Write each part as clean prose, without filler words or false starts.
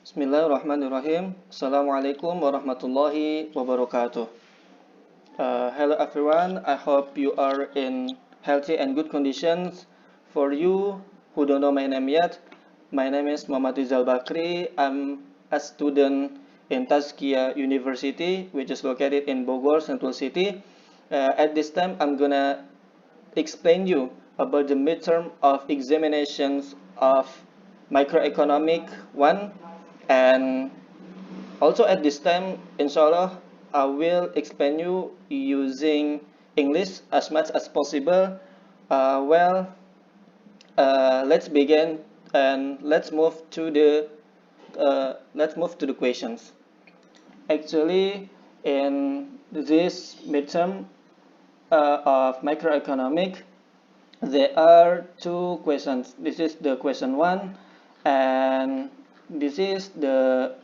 Bismillahirrahmanirrahim. Assalamualaikum warahmatullahi wabarakatuh. Hello everyone. I hope you are in healthy and good conditions. For you who don't know my name yet, my name is Muhammad Rizal Bakri. I'm a student in Tazkia University, which is located in Bogor, Central City. At this time, I'm gonna explain you about the midterm of examinations of Microeconomic 1, and also at this time, inshallah, I will explain you using English as much as possible. Uh, well, let's begin and let's move to the questions. Actually, in this midterm of microeconomic, there are two questions. This is the question one, and this is the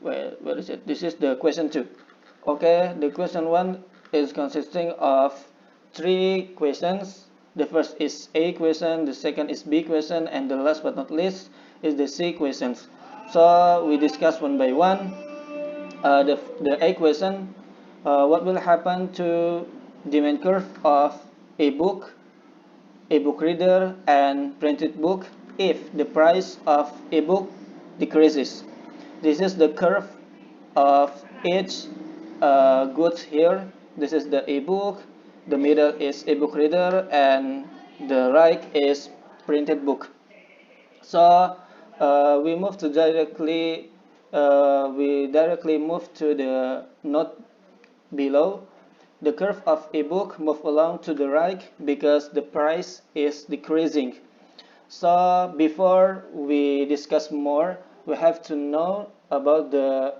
where is it? This is the question two. Okay, the question one is consisting of three questions. The first is A question, the second is B question, and the last but not least is the C questions. So we discuss one by one. The A question, what will happen to demand curve of a book reader, and printed book if the price of a book decreases? This is the curve of each goods here. This is the ebook, the middle is ebook reader, and the right is printed book. So we move to directly we directly move to the note below. The curve of ebook move along to the right because the price is decreasing. So before we discuss more, we have to know about the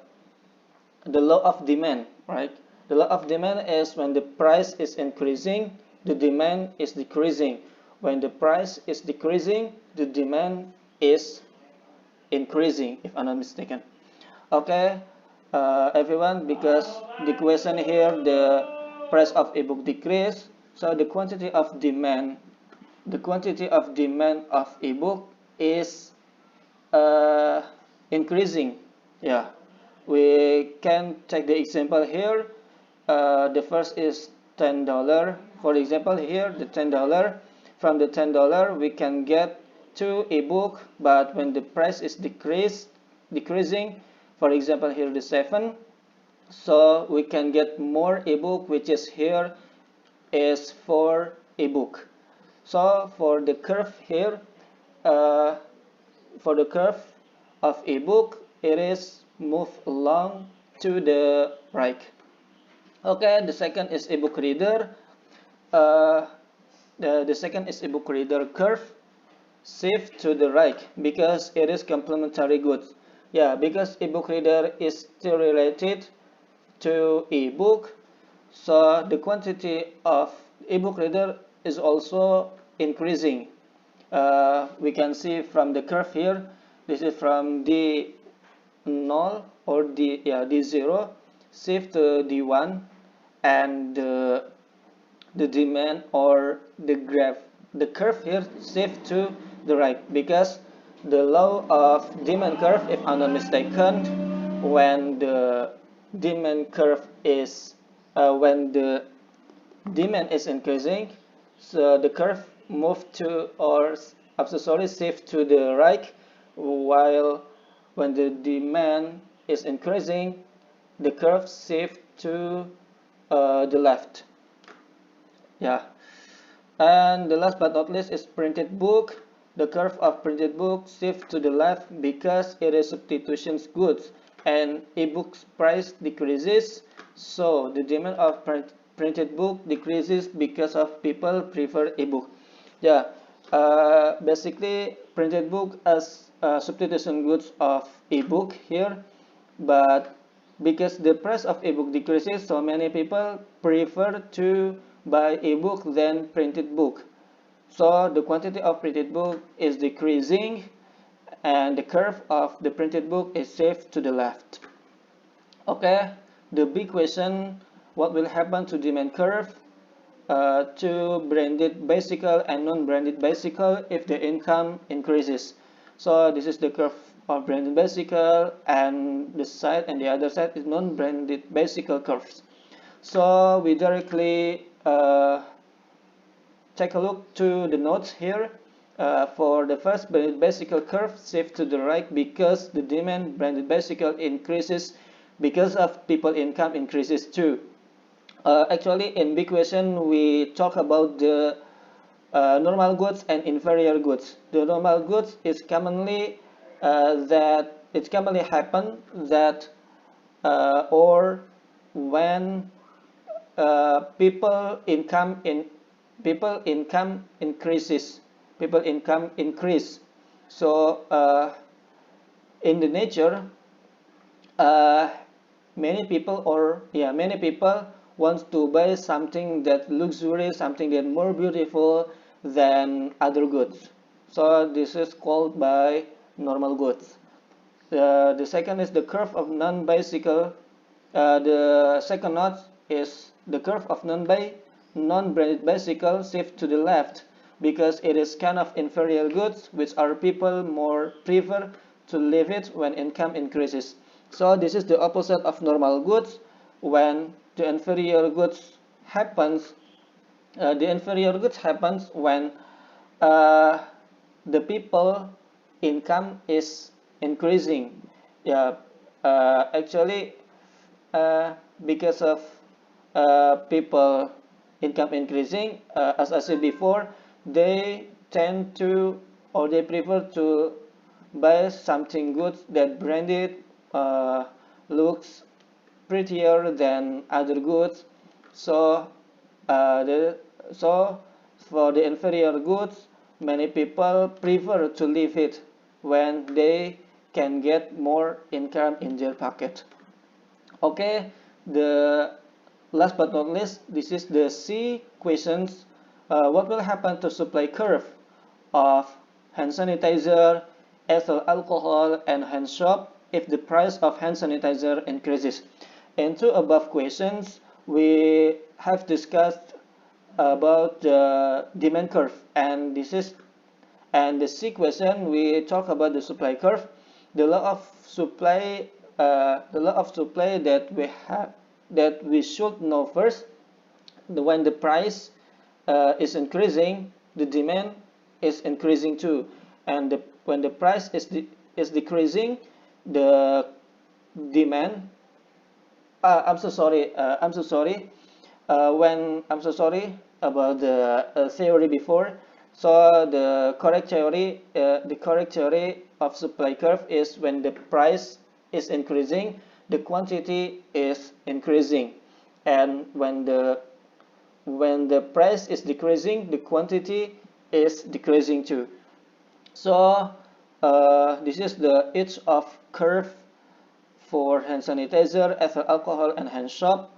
law of demand, right? The law of demand is when the price is increasing, the demand is decreasing. When the price is decreasing, the demand is increasing, if I'm not mistaken. Okay, everyone, because the question here, the price of a book decrease, so the quantity of demand of a book is increasing. Yeah, we can take the example here. The first is $10. For example, here the $10. From the $10, we can get two ebook, but when the price is decreasing, for example here the 7, so we can get more ebook, which is here is 4 ebook. So for the curve here, for the curve of ebook, it is move along to the right. Okay, the second is ebook reader. The second is ebook reader curve shift to the right because it is complementary goods. Yeah, because ebook reader is still related to ebook, so the quantity of ebook reader is also increasing. We can see from the curve here. This is from D0 or D0 shift to D1, and the demand or the curve here shift to the right because the law of demand curve, if I'm not mistaken, when the demand curve is when the demand is increasing, so the curve move to, or I'm so sorry, shift to the right, while when the demand is increasing, the curve shift to the left. Yeah, and the last but not least is printed book. The curve of printed book shift to the left because it is substitution goods and ebook's price decreases, so the demand of printed book decreases because of people prefer ebook. Yeah, basically printed book as substitution goods of ebook here, but because the price of ebook decreases, so many people prefer to buy ebook than printed book. So the quantity of printed book is decreasing, and the curve of the printed book is shift to the left. Okay, the big question: what will happen to demand curve to branded bicycle and non-branded bicycle if the income increases? So this is the curve or branded bicycle, and the other side is non-branded bicycle curves. So we directly take a look to the notes here. For the first branded bicycle curve, shift to the right because the demand branded bicycle increases because of people income increases too. Actually, in big question, we talk about the normal goods and inferior goods. The normal goods is commonly that it commonly happen that or when people income increases, people income increase. So in the nature, uh, many people wants to buy something that luxury, something that more beautiful than other goods. So this is called by normal goods. The second is the curve of non-bicycle. The second note is the curve of non-branded bicycle shift to the left because it is kind of inferior goods which are people more prefer to leave it when income increases. So this is the opposite of normal goods. When the inferior goods happens, when uh, the people income is increasing. Yeah, actually, because of people income increasing, as I said before, they tend to or they prefer to buy something good that branded looks prettier than other goods. So so for the inferior goods, many people prefer to leave it when they can get more income in their pocket. Okay, the last but not least, this is the C questions. What will happen to supply curve of hand sanitizer, ethyl alcohol, and hand soap if the price of hand sanitizer increases? In two above questions, we have discussed about the demand curve, and the C question we talk about the supply curve. The law of supply, that we should know first. When the price is increasing, the demand is increasing too, and when the price is decreasing, the demand. I'm so sorry. I'm so sorry about the theory before. So the correct theory of supply curve is when the price is increasing, the quantity is increasing, and when the price is decreasing, the quantity is decreasing too. So this is the each of curve for hand sanitizer, ethyl alcohol, and hand soap.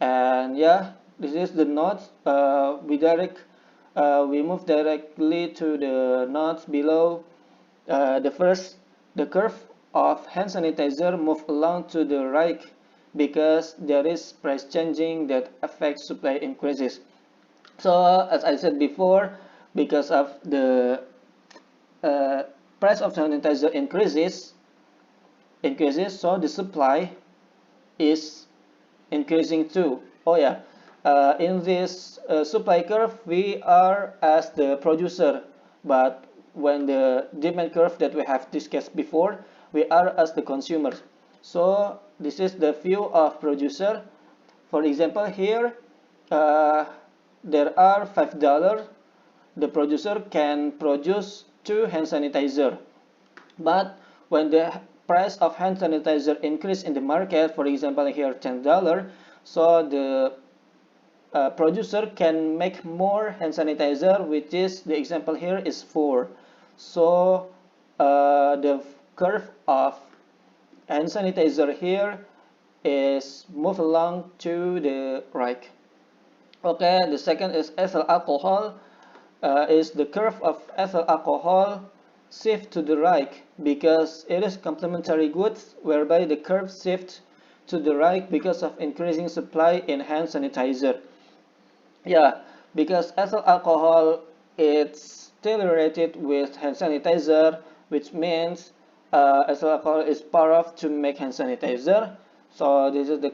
And yeah, this is the notes. We move directly to the notes below. The curve of hand sanitizer move along to the right because there is price changing that affects supply increases. So as I said before, because of the uh, price of sanitizer increases, so the supply is increasing too. Oh yeah, in this supply curve, we are as the producer, but when the demand curve that we have discussed before, we are as the consumer. So this is the view of producer. For example, here uh, there are $5. The producer can produce 2 hand sanitizer, but when the price of hand sanitizer increase in the market, for example here $10, so the producer can make more hand sanitizer, which is the example here is 4. So the curve of hand sanitizer here is move along to the right. Okay, the second is ethyl alcohol. Is the curve of ethyl alcohol shift to the right because it is complementary goods, whereby the curve shifts to the right because of increasing supply in hand sanitizer. Yeah, because ethyl alcohol it's still related with hand sanitizer, which means ethyl alcohol is part of to make hand sanitizer. So this is the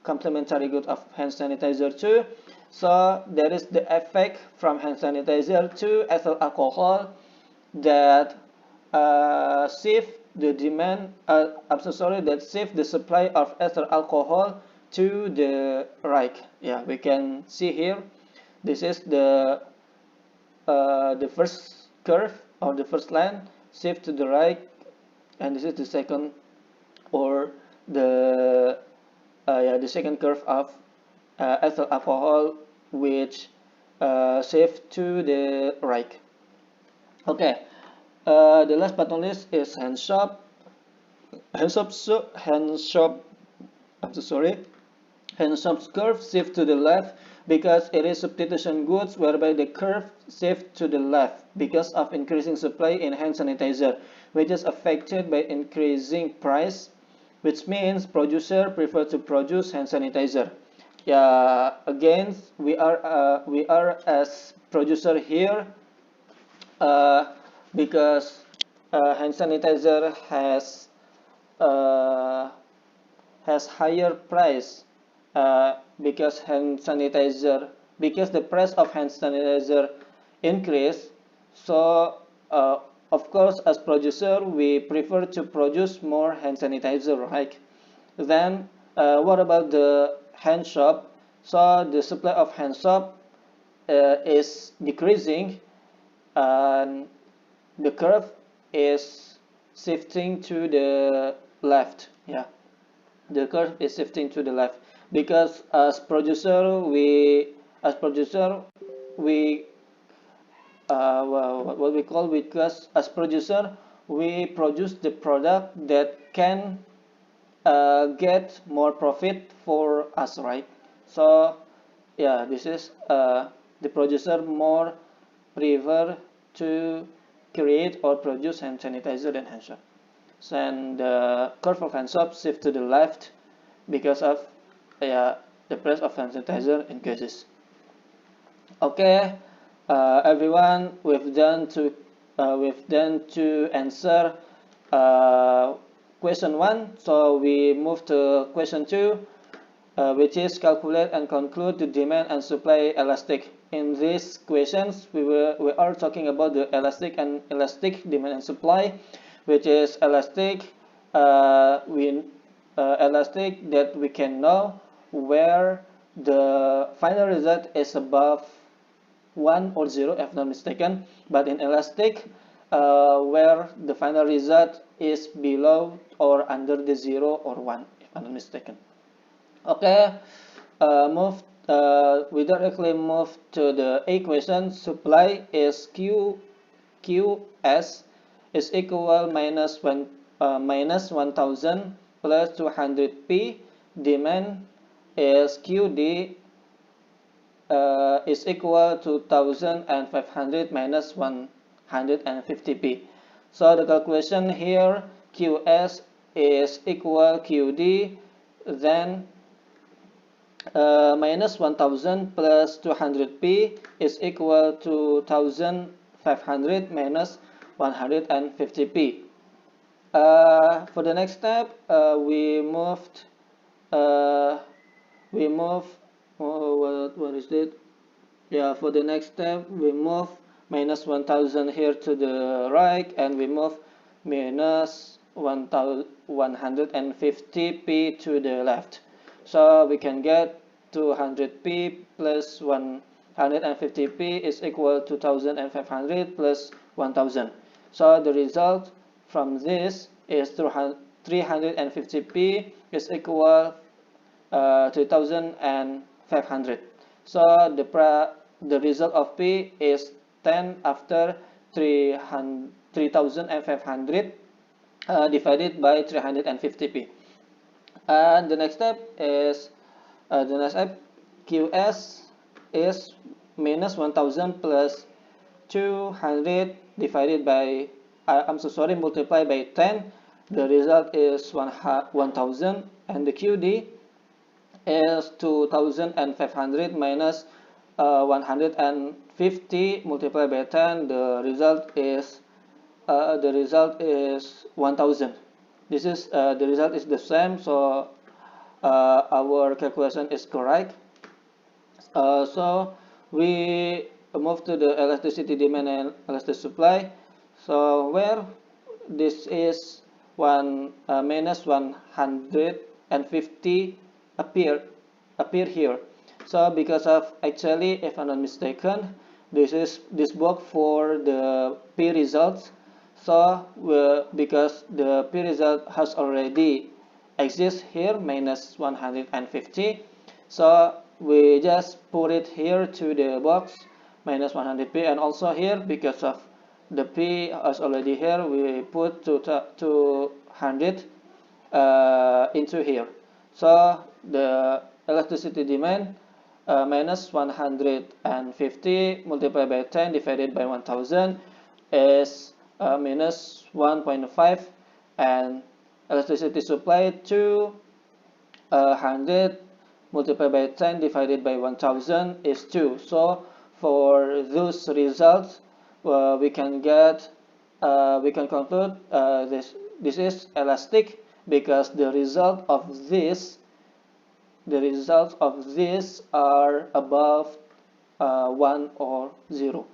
complementary good of hand sanitizer too. So there is the effect from hand sanitizer to ethyl alcohol that shift the demand. I'm so sorry, that shift the supply of ethyl alcohol to the right. Yeah, we can see here. This is the first curve or the first line, shift to the right, and this is the second or the second curve of ethyl alcohol, which shift to the right. Okay, the last but not least is hand soap. Hand soap. I'm so sorry. Hand soap's curve shift to the left because it is substitution goods, whereby the curve shift to the left because of increasing supply in hand sanitizer, which is affected by increasing price, which means producer prefer to produce hand sanitizer. Yeah, again, we are as producer here, because hand sanitizer uh, has higher price, because the price of hand sanitizer increase. So of course, as producer, we prefer to produce more hand sanitizer, right? Then what about the hand soap? So the supply of hand soap is decreasing, and the curve is shifting to the left. Yeah, the curve is shifting to the left because as producer we what we call, because as producer we produce the product that can get more profit for us, right? So yeah, this is the producer more prefer to create or produce hand sanitizer than hand soap. So, and the curve of hand soap shift to the left because of the price of hand sanitizer increases. Okay, everyone, we've done to answer question 1. So we move to question 2, which is calculate and conclude the demand and supply elastic. In these questions, we are talking about the elastic demand and supply, which is elastic. Elastic that we can know where the final result is above 1 or 0, if not mistaken, but in elastic, where the final result is below or under the 0 or 1, if I'm not mistaken. Okay, we directly move to the A question. Supply is QS is equal minus 1000 plus 200p. Demand is QD is equal to 1500 minus 150p. So the calculation here, QS is equal QD, then minus 1000 plus 200p is equal to 1500 minus 150p. For the next step, we move what is it? Yeah, for the next step, we move minus 1000 here to the right, and we move minus 150p to the left. So we can get 200p plus 150p is equal to 1500 plus 1000. So the result from this is 350p is equal 3500. So the result of P is 10 after 3500 divided by 350p. And the next step is QS is minus 1000 plus 200 divided by multiply by 10. The result is 1000, and the QD is 2500 minus 150 multiplied by 10. The result is the result is 1000. This is the result is the same, so our calculation is correct. So we move to the electricity demand and electricity supply. So where this is minus 150 appear here. So because of, actually, if I'm not mistaken, this box for the P results. So because the P result has already exist here, minus 150, so we just put it here to the box minus 100p, and also here because of the p is already here, we put 200 into here. So the electricity demand minus 150 multiplied by 10 divided by 1000 is minus 1.5, and electricity supply 200 multiplied by 10 divided by 1000 is 2. So for those results, we can conclude this is elastic, because the results of this are above 1 or 0.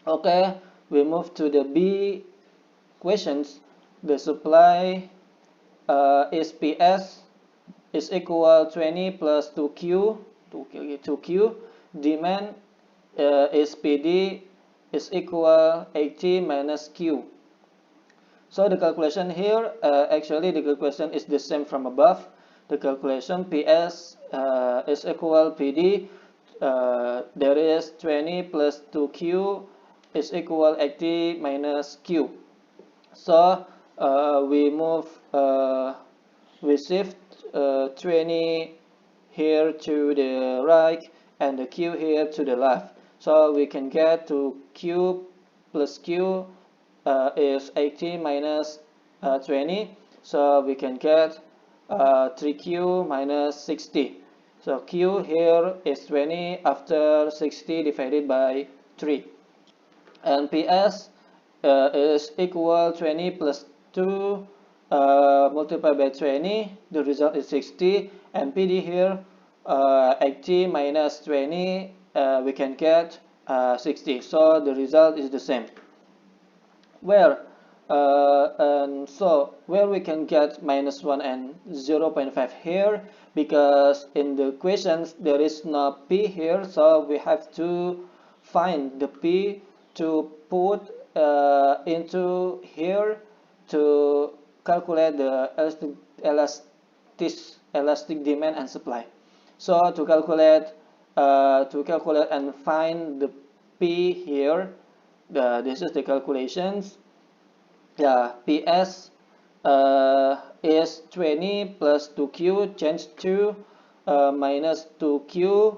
Okay, we move to the B questions. The supply is PS is equal 20 plus 2Q. Demand is PD is equal 80 minus Q. So the calculation here, actually the calculation is the same from above. The calculation PS is equal PD. There is 20 plus 2Q is equal 80 minus Q. So we shift 20 here to the right and the Q here to the left. So we can get to Q plus Q is 80 minus 20. So we can get 3Q minus 60. So Q here is 20 after 60 divided by 3. And PS is equal 20 plus 2 multiplied by 20. The result is 60. And PD here 80 minus 20, we can get 60. So the result is the same. And so where we can get minus 1 and 0.5 here, because in the questions there is no P here, so we have to find the P to put into here to calculate the elastic demand and supply. So to calculate and find the P here, this is the calculations. Yeah, PS is 20 plus 2Q changed to minus 2Q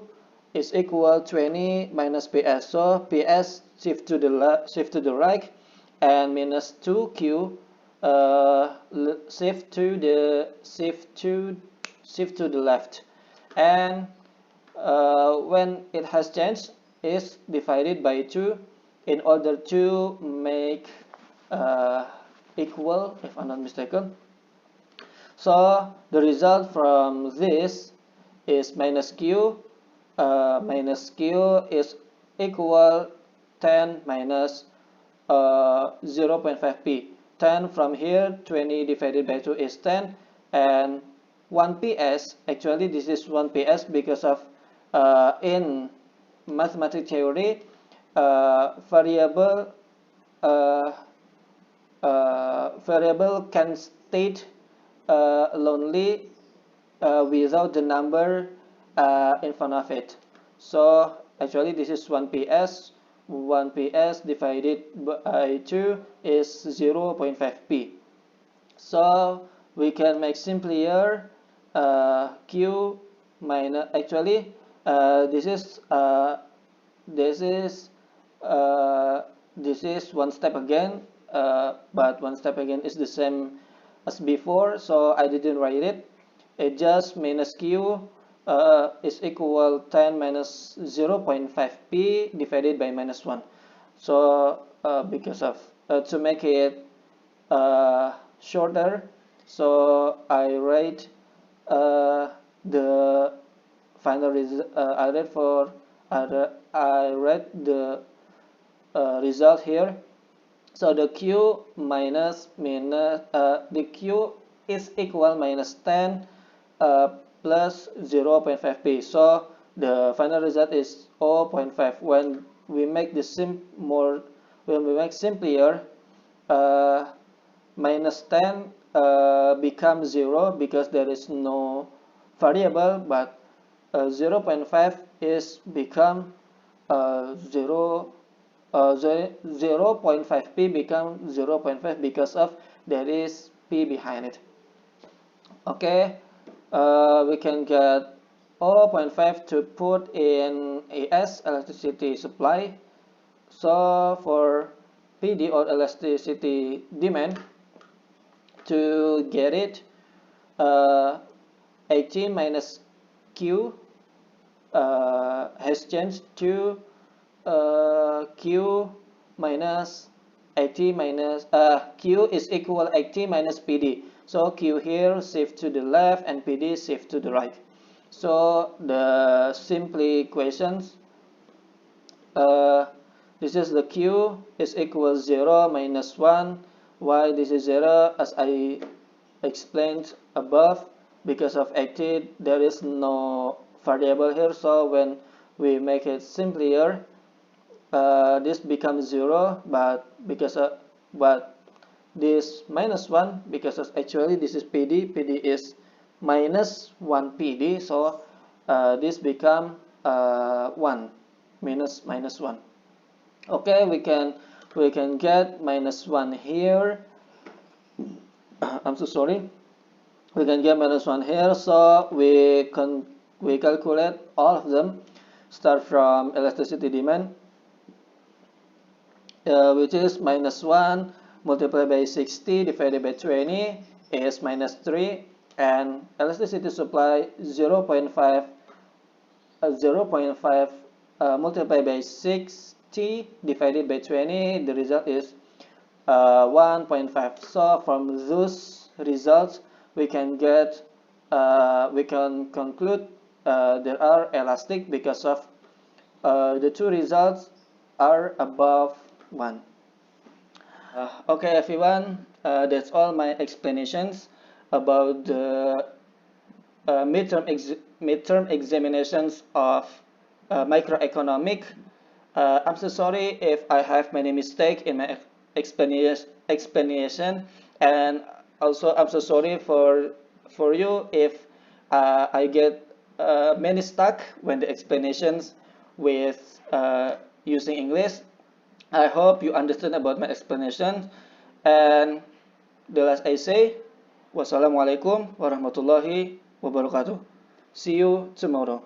is equal 20 minus PS. So PS shift to the right, and minus 2Q shift to the left, and when it has changed, is divided by 2 in order to make equal, if I'm not mistaken. So the result from this is minus Q. Minus Q is equal 10 minus 0.5p. 10 from here, 20 divided by 2 is 10, and 1 PS, actually this is 1 PS because of in mathematics theory, variable can state lonely without the number in front of it. So actually this is 1 PS. 1 PS divided by 2 is 0.5p. So we can make simpler Q minus, actually this is one step again, but one step again is the same as before, so I didn't write it. It just minus Q is equal 10 minus 0.5p divided by minus 1. So because of to make it shorter, so I write the final result. I write the result here. So the Q the Q is equal minus 10 plus 0.5p. So the final result is 0.5. When we make the simpler, minus 10 becomes 0 because there is no variable, but 0.5 is become 0.5p become 0.5 because of there is p behind it. Okay, we can get 0.5 to put in AS, electricity supply. So for PD, or electricity demand, to get it, 18 minus Q has changed to Q minus 80 minus Q is equal 80 minus PD. So Q here shift to the left and PD shift to the right. So the simple equations, this is the Q is equal 0 minus 1. Why this is 0? As I explained above, because of 80 there is no variable here, so when we make it simpler, this becomes 0, but this minus 1 because of actually this is PD is minus 1 PD, so this become 1 minus 1. Okay, we can get minus 1 here. I'm so sorry. We can get minus 1 here, so we calculate all of them. Start from electricity demand, which is minus 1 multiplied by 60 divided by 20 is minus 3, and electricity supply 0.5 multiplied by 60 divided by 20, the result is 1.5. So from those results we can get we can conclude they are elastic because of the two results are above 1. Okay everyone, that's all my explanations about the midterm examinations of microeconomic. I'm so sorry if I have many mistakes in my explanation, and also I'm so sorry for you if I get many stuck when the explanations with using English. I hope you understand about my explanation, and the last I say, wassalamualaikum warahmatullahi wabarakatuh. See you tomorrow.